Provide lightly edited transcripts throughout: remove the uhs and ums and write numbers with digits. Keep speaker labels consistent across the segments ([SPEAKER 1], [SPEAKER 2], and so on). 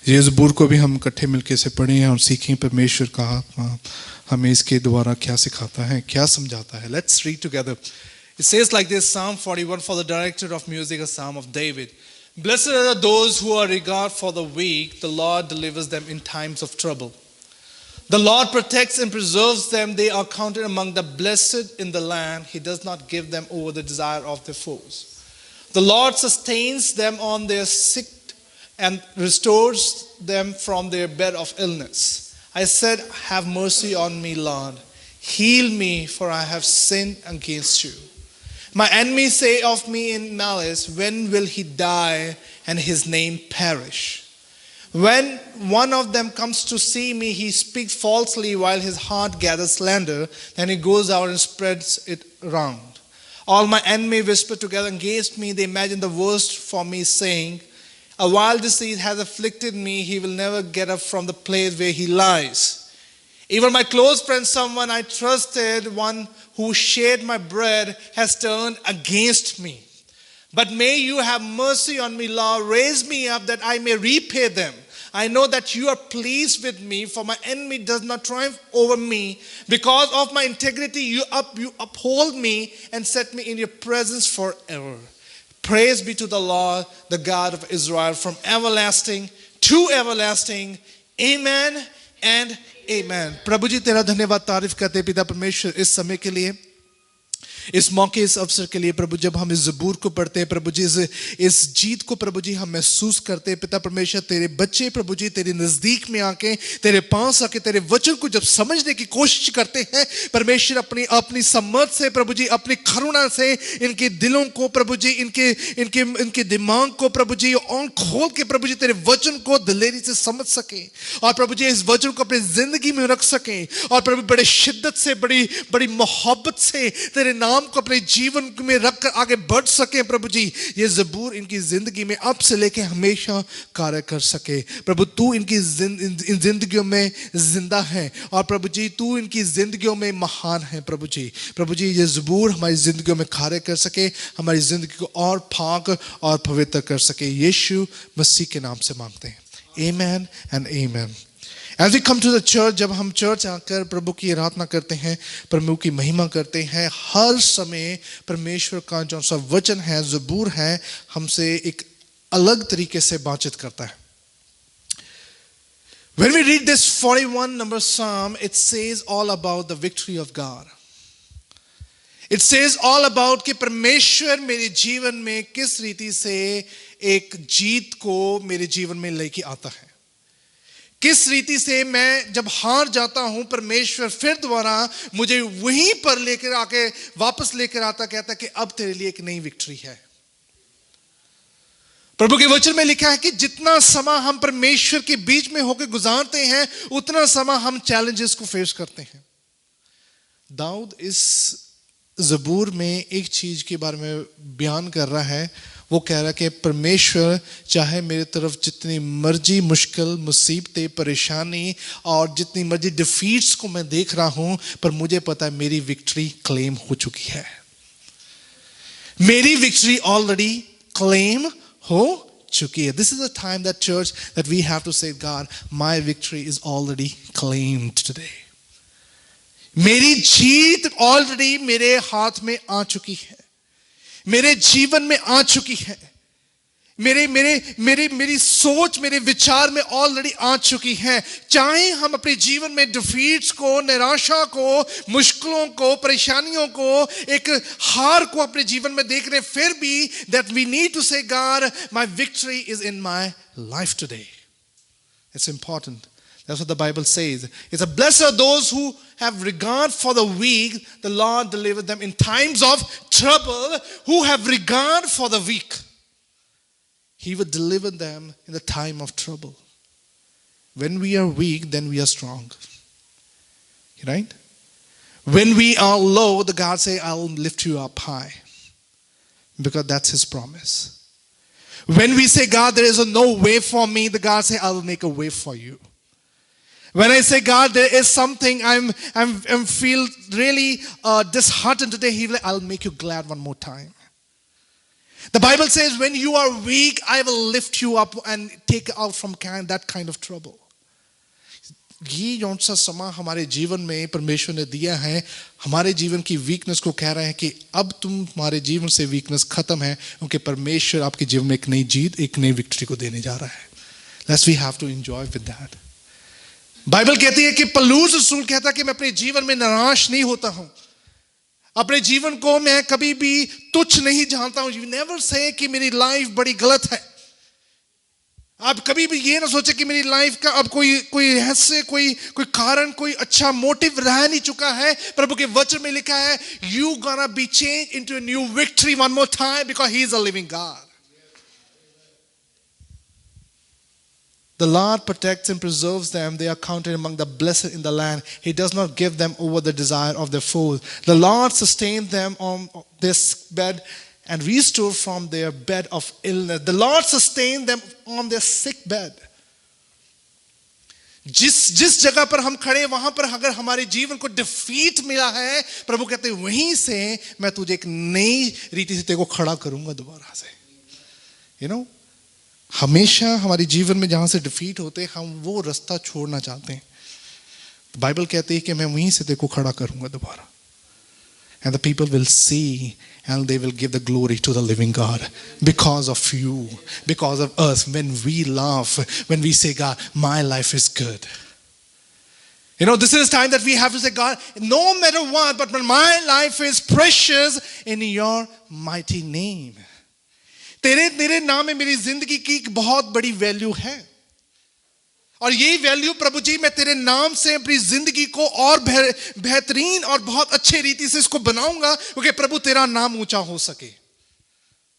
[SPEAKER 1] ये ज़बूर को भी हम इकट्ठे मिलके से पढ़े हैं और सीखें परमेश्वर का आत्मा हमें इसके द्वारा क्या सिखाता है, क्या समझाता है. Let's read together. It says like this, Psalm 41, for the director of music, a psalm of David. Blessed are those who are regard for the weak. The Lord delivers them in times of trouble. The Lord protects and preserves them. They are counted among the blessed in the land. He does not give them over the desire of their foes. The Lord sustains them on their sick and restores them from their bed of illness. I said, have mercy on me, Lord. Heal me, for I have sinned against you. My enemies say of me in malice, when will he die and his name perish? When one of them comes to see me, he speaks falsely while his heart gathers slander. Then he goes out and spreads it around. All my enemies whisper together against me. They imagine the worst for me, saying, a wild disease has afflicted me. He will never get up from the place where he lies. Even my close friend, someone I trusted, one who shared my bread, has turned against me. But may you have mercy on me, Lord. Raise me up that I may repay them. I know that you are pleased with me, for my enemy does not triumph over me. Because of my integrity, you uphold me and set me in your presence forever. Praise be to the Lord, the God of Israel, from everlasting to everlasting. Amen and amen. प्रभु जी तेरा धन्यवाद तारीफ करते पिता परमेश्वर इस समय के लिए, इस मौके, इस अवसर के लिए प्रभु. जब हम इस ज़बूर को पढ़ते हैं प्रभु जी, इस जीत को प्रभु जी हम महसूस करते हैं पिता परमेश्वर. तेरे बच्चे प्रभु जी तेरे नजदीक में आके, तेरे पास आके, तेरे वचन को जब समझने की कोशिश करते हैं परमेश्वर, अपनी समझ से प्रभु जी, अपनी करुणा से इनके दिलों को प्रभु जी, इनके दिमाग को प्रभु जी और खोल के प्रभु जी तेरे वचन को दिलेरी से समझ सके और प्रभु जी इस वचन को अपनी जिंदगी में रख सके और प्रभु बड़े शिद्दत से, बड़ी मोहब्बत से तेरे नाम को अपने जीवन में रखकर आगे बढ़ सके. प्रभु जी ये ज़बूर इनकी जिंदगी में अब से लेके हमेशा कार्य कर सके. प्रभु तू इनकी इन जिंदगियों में जिंदा है और प्रभु जी तू इनकी जिंदगियों में महान है. प्रभु जी ये ज़बूर हमारी जिंदगियों में कार्य कर सके, हमारी जिंदगी को और पाक और पवित्र कर सके. यीशु मसीह के नाम से मांगते हैं. Amen and amen. As we come to the church, जब हम चर्च आकर प्रभु की आराधना करते हैं, प्रभु की महिमा करते हैं, हर समय परमेश्वर का जो सा वचन है, ज़बूर है, हमसे एक अलग तरीके से बातचीत करता है. When we read this 41 number psalm, it says all about the victory of God. It says all about कि परमेश्वर मेरे जीवन में किस रीति से एक जीत को मेरे जीवन में लेके आता है, किस रीति से मैं जब हार जाता हूं परमेश्वर फिर दोबारा मुझे वहीं पर लेकर आके वापस लेकर आता, कहता कि अब तेरे लिए एक नई विक्ट्री है. प्रभु के वचन में लिखा है कि जितना समय हम परमेश्वर के बीच में होकर गुजारते हैं उतना समय हम चैलेंजेस को फेस करते हैं. दाऊद इस ज़बूर में एक चीज के बारे में बयान कर रहा है. वो कह रहा है कि परमेश्वर चाहे मेरे तरफ जितनी मर्जी मुश्किल, मुसीबतें, परेशानी और जितनी मर्जी डिफीट्स को मैं देख रहा हूं, पर मुझे पता है मेरी विक्ट्री क्लेम हो चुकी है. मेरी विक्ट्री ऑलरेडी क्लेम हो चुकी है. This is the time that church that we have to say, God, my victory is already claimed today. मेरी जीत ऑलरेडी मेरे हाथ में आ चुकी है, मेरे जीवन में आ चुकी है. मेरी सोच, मेरे विचार में ऑलरेडी आ चुकी है. चाहे हम अपने जीवन में डिफीट्स को, निराशा को, मुश्किलों को, परेशानियों को, एक हार को अपने जीवन में देख रहे हैं, फिर भी that we need to say, God, my victory is in my life today. It's important. That's what the Bible says. It's a blessed are those who have regard for the weak. The Lord delivered them in times of trouble. Who have regard for the weak, He will deliver them in the time of trouble. When we are weak, then we are strong. Right? When we are low, the God say, I will lift you up high. Because that's His promise. When we say, God, there is no way for me, the God say, I will make a way for you. When I say, God, there is something I'm feel really disheartened today, He will, I'll make you glad one more time. The Bible says, when you are weak, I will lift you up and take out from that kind of trouble. ये जौन सा समा हमारे जीवन में परमेश्वर ने दिया है, हमारे जीवन की वीकनेस को कह रहे हैं कि अब तुम्हारे जीवन से वीकनेस खत्म है, क्योंकि परमेश्वर आपके जीवन में एक नई जीत, एक नई विक्ट्री को देने जा रहा है. Let's we have to enjoy with that. Bible कहती है कि पौलुस रसूल कहता है कि मैं अपने जीवन में निराश नहीं होता हूं, अपने जीवन को मैं कभी भी तुच्छ नहीं जानता हूं. यू नेवर से कि मेरी लाइफ बड़ी गलत है. आप कभी भी ये ना सोचे कि मेरी लाइफ का अब कोई रहस्य, कोई कारण, कोई अच्छा मोटिव रह नहीं चुका है. प्रभु के वचन में लिखा है, you gonna be change into a new victory one more time because he is a living God. The Lord protects and preserves them. They are counted among the blessed in the land. He does not give them over the desire of their foes. The Lord sustains them on this bed and restore from their bed of illness. The Lord sustains them on their sick bed. जिस जगह पर हम खड़े वहां पर अगर हमारे जीवन को डिफीट मिला है, प्रभु कहते हैं वहीं से मैं तुझे एक नई रीति से तेरे को खड़ा करूंगा दोबारा से. You know, हमेशा हमारे जीवन में जहां से डिफीट होते हैं हम वो रास्ता छोड़ना चाहते हैं. बाइबल कहती है कि मैं वहीं से तेरे को खड़ा करूंगा दोबारा. And the people will see and they will give the glory to the living God because of you, because of us. When we laugh, when we say, God, my life is good. You know, this is time that we have to say, God, no matter what, but my life is precious in your mighty name. तेरे नाम में मेरी जिंदगी की एक बहुत बड़ी value है, और यही वैल्यू प्रभु जी मैं तेरे नाम से अपनी जिंदगी को और बेहतरीन और बहुत अच्छे रीति से इसको बनाऊंगा, क्योंकि प्रभु तेरा नाम ऊंचा हो सके.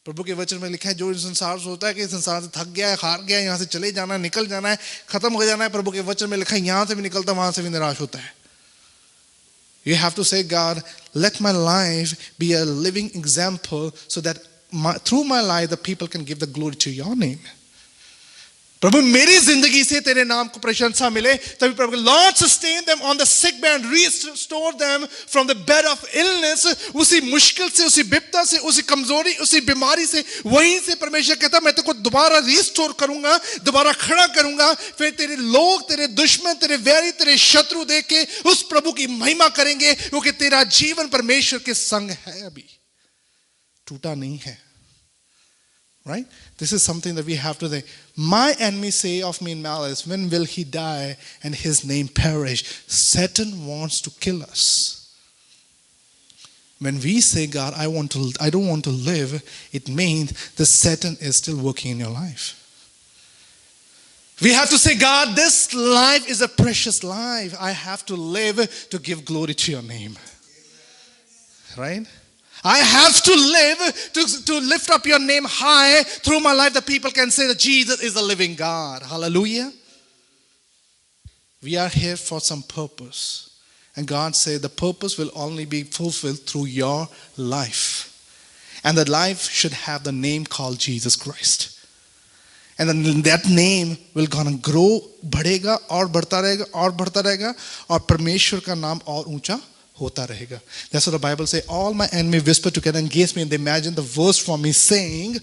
[SPEAKER 1] प्रभु के वचन में लिखा है, जो संसार सोचता है कि संसार से थक गया है, हार गया है, यहां से चले जाना है, निकल जाना है, खत्म हो जाना है, प्रभु के वचन में लिखा है यहां से भी निकलता वहां से भी निराश होता है. You have to say, God, let my life be a living example so that through my life the people can give the glory to your name. प्रभु मेरी जिंदगी से तेरे नाम को प्रशंसा मिले. तभी प्रभु, Lord sustain them on the sick bed, restore them from the bed of illness. उसी मुश्किल से, उसी विपदा से, उसी कमजोरी, उसी बीमारी से, वहीं से परमेश्वर कहता मैं तेरे को दोबारा रिस्टोर करूंगा, दोबारा खड़ा करूंगा. फिर तेरे लोग, तेरे दुश्मन, तेरे वैरी, तेरे शत्रु देख के उस प्रभु की महिमा करेंगे, क्योंकि तेरा जीवन परमेश्वर के संग है, अभी टूटा नहीं है. Right? This is something that we have to say. My enemies say of me in malice, when will he die and his name perish? Satan wants to kill us. When we say, God, I don't want to live, it means that Satan is still working in your life. We have to say, God, this life is a precious life. I have to live to give glory to your name. Right? I have to live to lift up your name high. Through my life, the people can say that Jesus is the living God. Hallelujah. We are here for some purpose. And God said the purpose will only be fulfilled through your life. And that life should have the name called Jesus Christ. And then that name will gonna grow, बढ़ेगा और बढ़ता रहेगा और बढ़ता रहेगा, और परमेश्वर का नाम और ऊंचा होता रहेगा. That's what the Bible says. All my enemies whisper together against me, and they imagine the verse from me saying,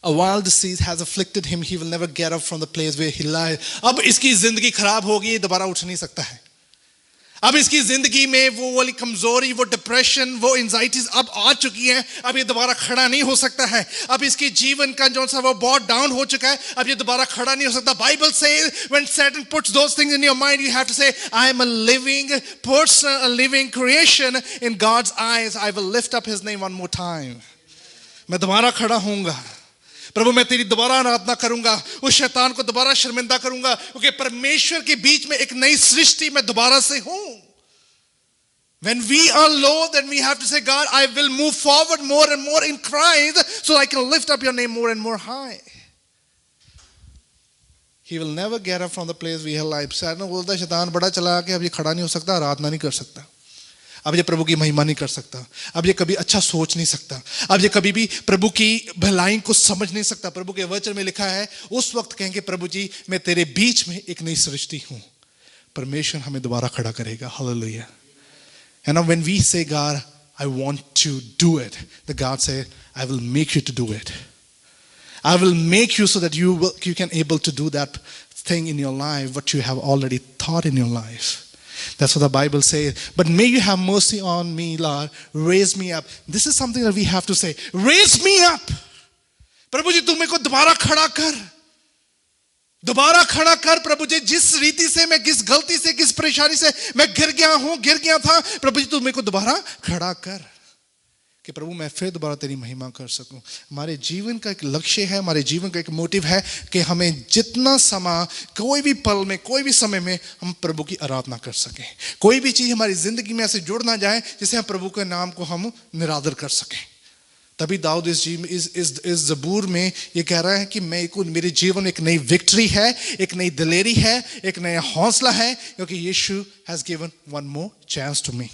[SPEAKER 1] a wild disease has afflicted him, he will never get up from the place where he lies. अब इसकी जिंदगी खराब होगी, दोबारा उठ नहीं सकता है. अब इसकी जिंदगी में वो वाली कमजोरी, वो डिप्रेशन, वो एंजाइटीज अब आ चुकी है, अब ये दोबारा खड़ा नहीं हो सकता है. अब इसके जीवन का जो सा वो बहुत डाउन हो चुका है, अब ये दोबारा खड़ा नहीं हो सकता. Bible says when Satan puts those things in your mind, you have to say, I am a living person, a living creation in God's eyes. I will lift up his name one more time. मैं दोबारा खड़ा होऊंगा. प्रभु मैं तेरी दोबारा आराधना करूंगा, उस शैतान को दोबारा शर्मिंदा करूंगा, क्योंकि परमेश्वर के बीच में एक नई सृष्टि मैं दोबारा से हूं. When we are low, then we have to say, God, I will move forward more and more in Christ so I can lift up your name more and more high. He will never get up from the place we have life. शैतान बोलता है, शैतान बड़ा चला के अब ये खड़ा नहीं हो सकता, आराधना नहीं कर सकता, अब ये प्रभु की महिमा नहीं कर सकता, अब ये कभी अच्छा सोच नहीं सकता, अब ये कभी भी प्रभु की भलाई को समझ नहीं सकता. प्रभु के वचन में लिखा है, उस वक्त कहेंगे, प्रभु जी मैं तेरे बीच में एक नई सृष्टि हूं. परमेश्वर हमें दोबारा खड़ा करेगा. Hallelujah. And now when we say, God, I want to do it. The God said, I will make you to do it. I will make you so that you can able to do that thing in your life, what you have already thought in your life. That's what the Bible says. But may you have mercy on me, Lord. Raise me up. This is something that we have to say. Raise me up. प्रभु जी तू मेरे को दोबारा खड़ा कर. दोबारा खड़ा कर प्रभु जी. जिस रीति से मैं, किस गलती से, किस परेशानी से मैं गिर गया था, प्रभु जी तू मेरे को दोबारा खड़ा कर कि प्रभु मैं फिर दोबारा तेरी महिमा कर सकूं. हमारे जीवन का एक लक्ष्य है, हमारे जीवन का एक मोटिव है कि हमें जितना समय, कोई भी पल में, कोई भी समय में हम प्रभु की आराधना कर सकें. कोई भी चीज हमारी जिंदगी में ऐसे जुड़ ना जाए जिससे हम प्रभु के नाम को हम निरादर कर सकें. तभी दाऊद इस ज़बूर में ये कह रहा है कि मेरे जीवन में एक नई विक्ट्री है, एक नई दिलेरी है, एक नया हौसला है, क्योंकि यीशु has given one more chance to me.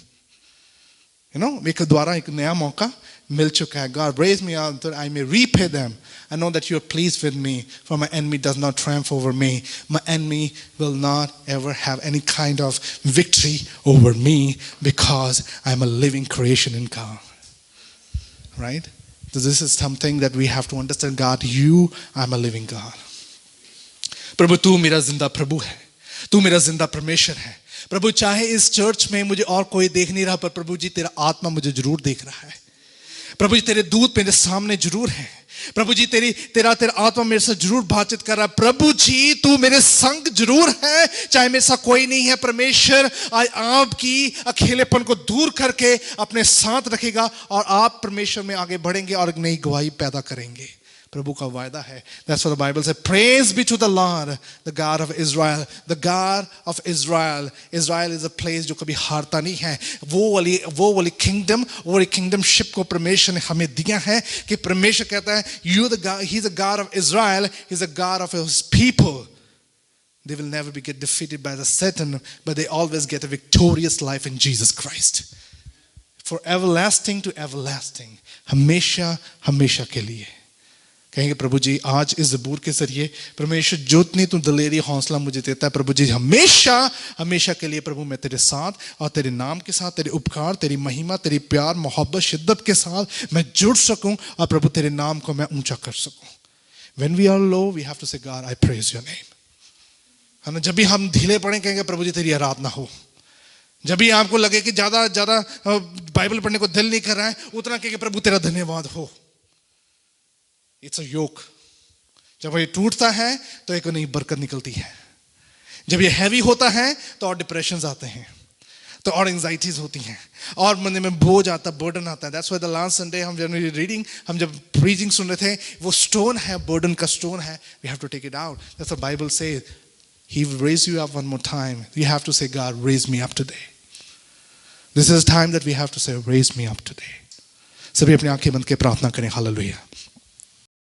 [SPEAKER 1] एक द्वारा एक नया मौका मिल चुका है. God raise me up that I may repay them. I know that you are pleased with me, for my enemy does not triumph over me. My enemy will not ever have any kind of victory over me because I am a living creation in God. Right? So this is something that we have to understand. God, you, I am a living God. प्रभु तू मेरा जिंदा प्रभु है, तू मेरा जिंदा परमेश्वर है. प्रभु चाहे इस चर्च में मुझे और कोई देख नहीं रहा, पर प्रभु जी तेरा आत्मा मुझे जरूर देख रहा है. प्रभु जी तेरे दूत मेरे सामने जरूर है. प्रभु जी तेरा आत्मा मेरे साथ जरूर बातचीत कर रहा है. प्रभु जी तू मेरे संग जरूर है, चाहे मेरे साथ कोई नहीं है. परमेश्वर आज आपकी अकेलेपन को दूर करके अपने साथ रखेगा और आप परमेश्वर में आगे बढ़ेंगे और एक नई गवाही पैदा करेंगे. प्रभु का वायदा है. That's what the Bible says. Praise be to the Lord, the God of Israel. The God of Israel. Israel is a place जो कभी हारता नहीं है. वो वाली kingdom, वो वाली kingdomship को परमेश्वर ने हमें दिया है कि परमेश्वर कहता है, you the God, He's the God of Israel. He's the God of His people. They will never be get defeated by the Satan, but they always get a victorious life in Jesus Christ. For everlasting to everlasting. हमेशा हमेशा के लिए. कहेंगे प्रभु जी आज इस ज़बूर के जरिए परमेश्वर जितनी तू दिलेरी हौसला मुझे देता है, प्रभु जी हमेशा हमेशा के लिए प्रभु मैं तेरे साथ और तेरे नाम के साथ, तेरे उपकार, तेरी महिमा, तेरी प्यार, मोहब्बत, शिद्दत के साथ मैं जुड़ सकूं और प्रभु तेरे नाम को मैं ऊंचा कर सकूं. When we are low, we have to say, God, I praise your name. है ना. जब भी हम ढीले पड़े कहेंगे प्रभु जी तेरी आराधना हो. जब भी आपको लगे कि ज्यादा बाइबल पढ़ने को दिल नहीं कर रहा है, उतना कहेंगे प्रभु तेरा धन्यवाद हो. It's a yoke. जब ये टूटता है तो एक नई बरकत निकलती है. जब ये हैवी होता है तो और डिप्रेशंस आते हैं, तो और एंजाइटीज होती हैं, और मन में बोझ आता, बर्डन आता है. That's why the last Sunday हम जब रीडिंग, हम जब प्रीचिंग सुन रहे थे, वो स्टोन है, बर्डन का स्टोन है. We have to take it out. That's what Bible says. He will raise you up one more time. You have to say, God, raise me up today. This is time that we have to say, raise me up today. सभी अपनी आंखें बंद के प्रार्थना करें. Hallelujah.